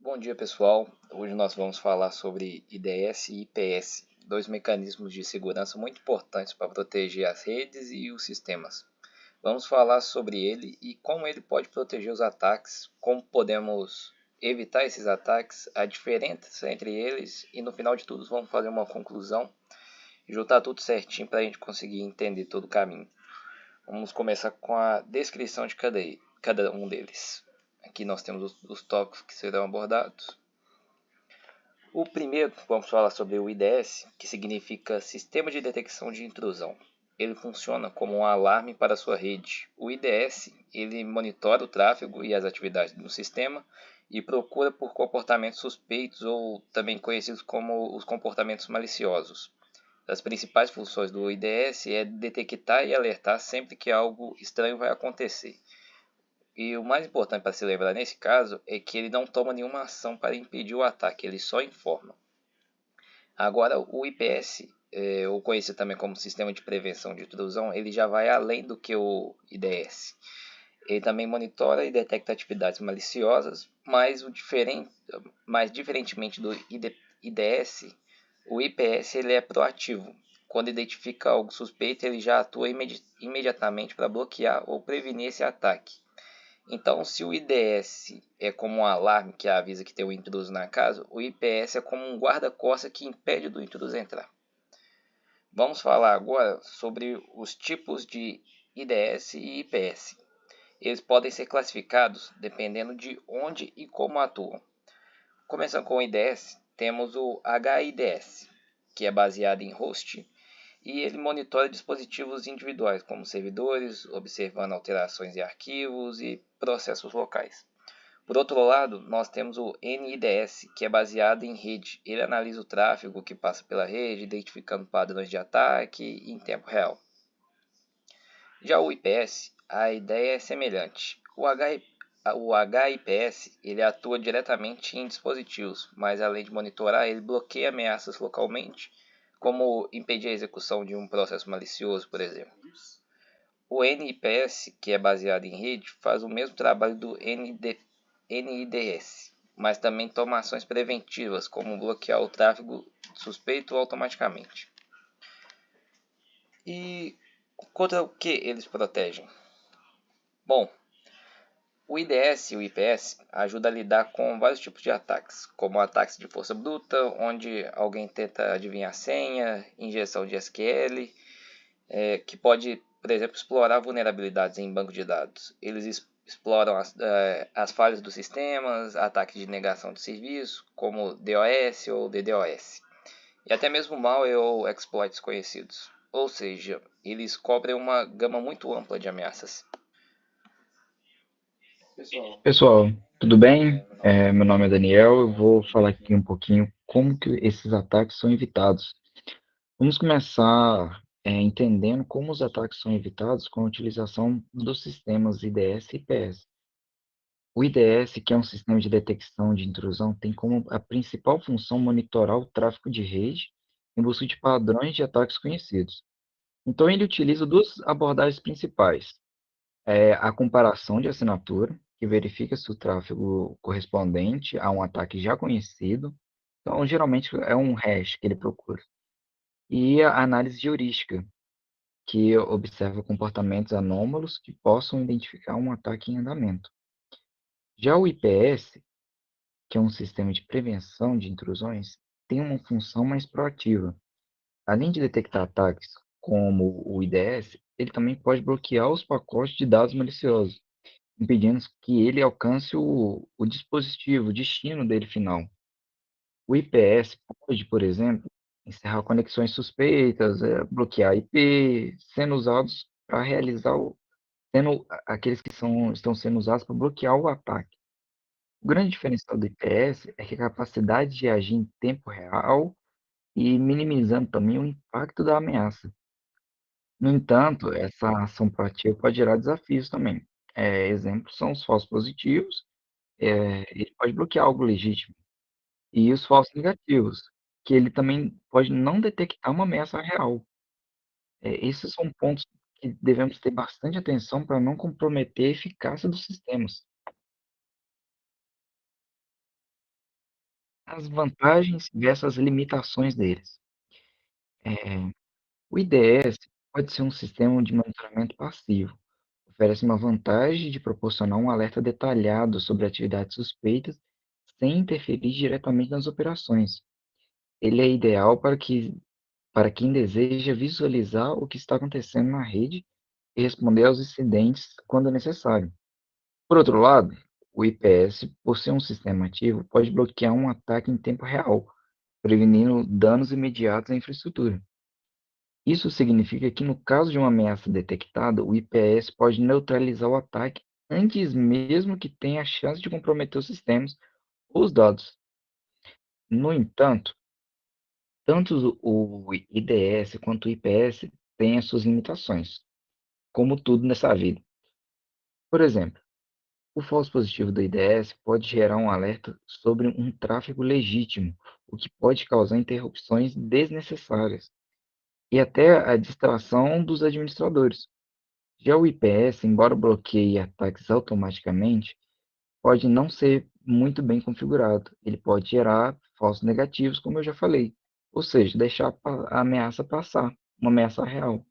Bom dia, pessoal. Hoje nós vamos falar sobre IDS e IPS, dois mecanismos de segurança muito importantes para proteger as redes e os sistemas. Vamos falar sobre ele e como ele pode proteger os ataques, como podemos evitar esses ataques, a diferença entre eles e no final de tudo vamos fazer uma conclusão e juntar tudo certinho para a gente conseguir entender todo o caminho. Vamos começar com a descrição de cada um deles. Aqui nós temos os tópicos que serão abordados. O primeiro, vamos falar sobre o IDS, que significa Sistema de Detecção de Intrusão. Ele funciona como um alarme para a sua rede. O IDS, ele monitora o tráfego e as atividades no sistema e procura por comportamentos suspeitos ou também conhecidos como os comportamentos maliciosos. As principais funções do IDS é detectar e alertar sempre que algo estranho vai acontecer. E o mais importante para se lembrar nesse caso é que ele não toma nenhuma ação para impedir o ataque, ele só informa. Agora, o IPS, ou conhecido também como Sistema de Prevenção de Intrusão, ele já vai além do que o IDS. Ele também monitora e detecta atividades maliciosas, mas diferentemente do IDS, o IPS ele é proativo. Quando identifica algo suspeito, ele já atua imediatamente para bloquear ou prevenir esse ataque. Então, se o IDS é como um alarme que avisa que tem um intruso na casa, o IPS é como um guarda-costas que impede do intruso entrar. Vamos falar agora sobre os tipos de IDS e IPS. Eles podem ser classificados dependendo de onde e como atuam. Começando com o IDS, temos o HIDS, que é baseado em host, e ele monitora dispositivos individuais, como servidores, observando alterações em arquivos e processos locais. Por outro lado, nós temos o NIDS, que é baseado em rede. Ele analisa o tráfego que passa pela rede, identificando padrões de ataque em tempo real. Já o IPS, a ideia é semelhante. O HIPS ele atua diretamente em dispositivos, mas além de monitorar, ele bloqueia ameaças localmente, como impedir a execução de um processo malicioso, por exemplo. O NIPS, que é baseado em rede, faz o mesmo trabalho do NIDS, mas também toma ações preventivas, como bloquear o tráfego suspeito automaticamente. E contra o que eles protegem? Bom, o IDS e o IPS ajudam a lidar com vários tipos de ataques, como ataques de força bruta, onde alguém tenta adivinhar a senha, injeção de SQL, que pode, por exemplo, explorar vulnerabilidades em banco de dados. Eles exploram as falhas dos sistemas, ataques de negação de serviço, como DOS ou DDoS, e até mesmo malware ou exploits conhecidos. Ou seja, eles cobrem uma gama muito ampla de ameaças. Pessoal, tudo bem? Meu nome é Daniel. Eu vou falar aqui um pouquinho como que esses ataques são evitados. Vamos começar entendendo como os ataques são evitados com a utilização dos sistemas IDS e IPS. O IDS, que é um sistema de detecção de intrusão, tem como a principal função monitorar o tráfego de rede em busca de padrões de ataques conhecidos. Então, ele utiliza duas abordagens principais. A comparação de assinatura, que verifica se o tráfego correspondente a um ataque já conhecido. Então, geralmente é um hash que ele procura. E a análise de heurística, que observa comportamentos anômalos que possam identificar um ataque em andamento. Já o IPS, que é um sistema de prevenção de intrusões, tem uma função mais proativa. Além de detectar ataques como o IDS, ele também pode bloquear os pacotes de dados maliciosos, impedindo que ele alcance o dispositivo, o destino dele final. O IPS pode, por exemplo, encerrar conexões suspeitas, bloquear IP, sendo usados para realizar aqueles que estão sendo usados para bloquear o ataque. O grande diferencial do IPS é que a capacidade de agir em tempo real e minimizando também o impacto da ameaça. No entanto, essa ação proativa pode gerar desafios também. Exemplos são os falsos positivos. Ele pode bloquear algo legítimo. E os falsos negativos, que ele também pode não detectar uma ameaça real. Esses são pontos que devemos ter bastante atenção para não comprometer a eficácia dos sistemas. as vantagens versus as limitações deles. Eh, o IDS pode ser um sistema de monitoramento passivo. Oferece uma vantagem de proporcionar um alerta detalhado sobre atividades suspeitas sem interferir diretamente nas operações. Ele é ideal para quem deseja visualizar o que está acontecendo na rede e responder aos incidentes quando necessário. Por outro lado, o IPS, por ser um sistema ativo, pode bloquear um ataque em tempo real, prevenindo danos imediatos à infraestrutura. Isso significa que, no caso de uma ameaça detectada, o IPS pode neutralizar o ataque antes mesmo que tenha a chance de comprometer os sistemas ou os dados. No entanto, tanto o IDS quanto o IPS têm as suas limitações, como tudo nessa vida. Por exemplo, o falso positivo do IDS pode gerar um alerta sobre um tráfego legítimo, o que pode causar interrupções desnecessárias e até a distração dos administradores. Já o IPS, embora bloqueie ataques automaticamente, pode não ser muito bem configurado. Ele pode gerar falsos negativos, como eu já falei, ou seja, deixar a ameaça passar, uma ameaça real.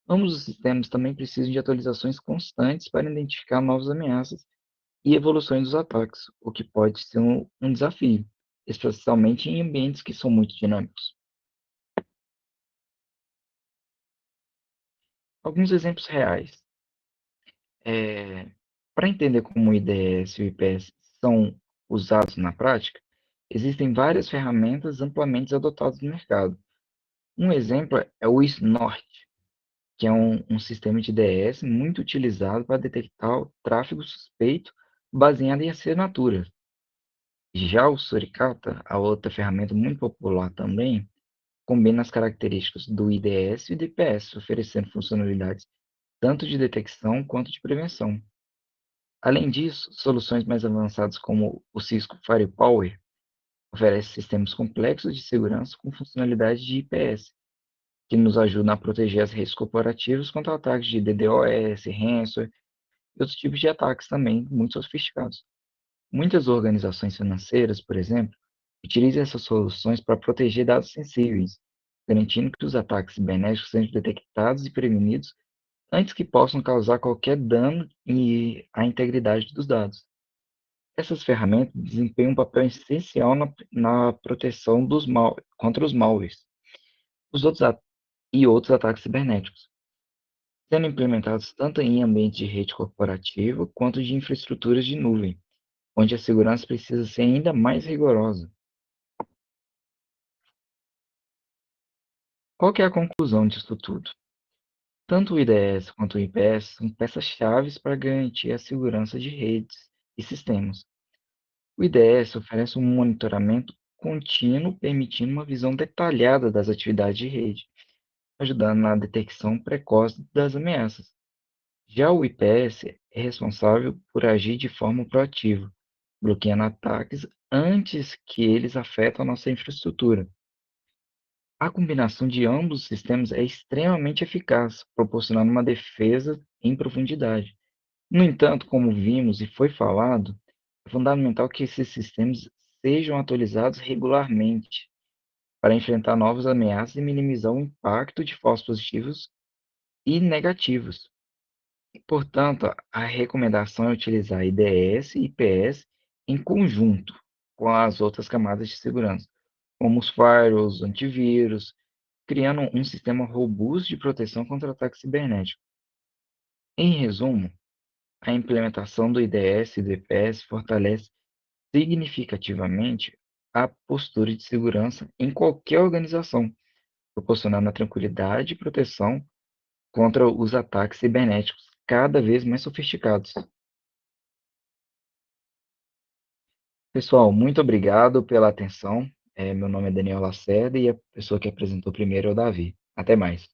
Ambos os sistemas também precisam de atualizações constantes para identificar novas ameaças e evoluções dos ataques, o que pode ser um desafio, especialmente em ambientes que são muito dinâmicos. Alguns exemplos reais. Para entender como o IDS e o IPS são usados na prática, existem várias ferramentas amplamente adotadas no mercado. Um exemplo é o Snort, que é um sistema de IDS muito utilizado para detectar o tráfego suspeito baseado em assinaturas. Já o Suricata, a outra ferramenta muito popular também, combina as características do IDS e do IPS, oferecendo funcionalidades tanto de detecção quanto de prevenção. Além disso, soluções mais avançadas como o Cisco Firepower oferecem sistemas complexos de segurança com funcionalidades de IPS, que nos ajudam a proteger as redes corporativas contra ataques de DDoS, ransomware e outros tipos de ataques também muito sofisticados. Muitas organizações financeiras, por exemplo, utilizam essas soluções para proteger dados sensíveis, garantindo que os ataques cibernéticos sejam detectados e prevenidos antes que possam causar qualquer dano à integridade dos dados. Essas ferramentas desempenham um papel essencial na proteção contra os malwares os outros, e outros ataques cibernéticos, sendo implementados tanto em ambientes de rede corporativa quanto de infraestruturas de nuvem, onde a segurança precisa ser ainda mais rigorosa. Qual que é a conclusão disso tudo? Tanto o IDS quanto o IPS são peças-chave para garantir a segurança de redes e sistemas. O IDS oferece um monitoramento contínuo, permitindo uma visão detalhada das atividades de rede, ajudando na detecção precoce das ameaças. Já o IPS é responsável por agir de forma proativa, bloqueando ataques antes que eles afetem a nossa infraestrutura. A combinação de ambos os sistemas é extremamente eficaz, proporcionando uma defesa em profundidade. No entanto, como vimos e foi falado, é fundamental que esses sistemas sejam atualizados regularmente para enfrentar novas ameaças e minimizar o impacto de falsos positivos e negativos. Portanto, a recomendação é utilizar IDS e IPS em conjunto com as outras camadas de segurança, como os firewalls, antivírus, criando um sistema robusto de proteção contra ataques cibernéticos. Em resumo, a implementação do IDS e do IPS fortalece significativamente a postura de segurança em qualquer organização, proporcionando a tranquilidade e proteção contra os ataques cibernéticos cada vez mais sofisticados. Pessoal, muito obrigado pela atenção. Meu nome é Daniel Lacerda e a pessoa que apresentou primeiro é o Davi. Até mais.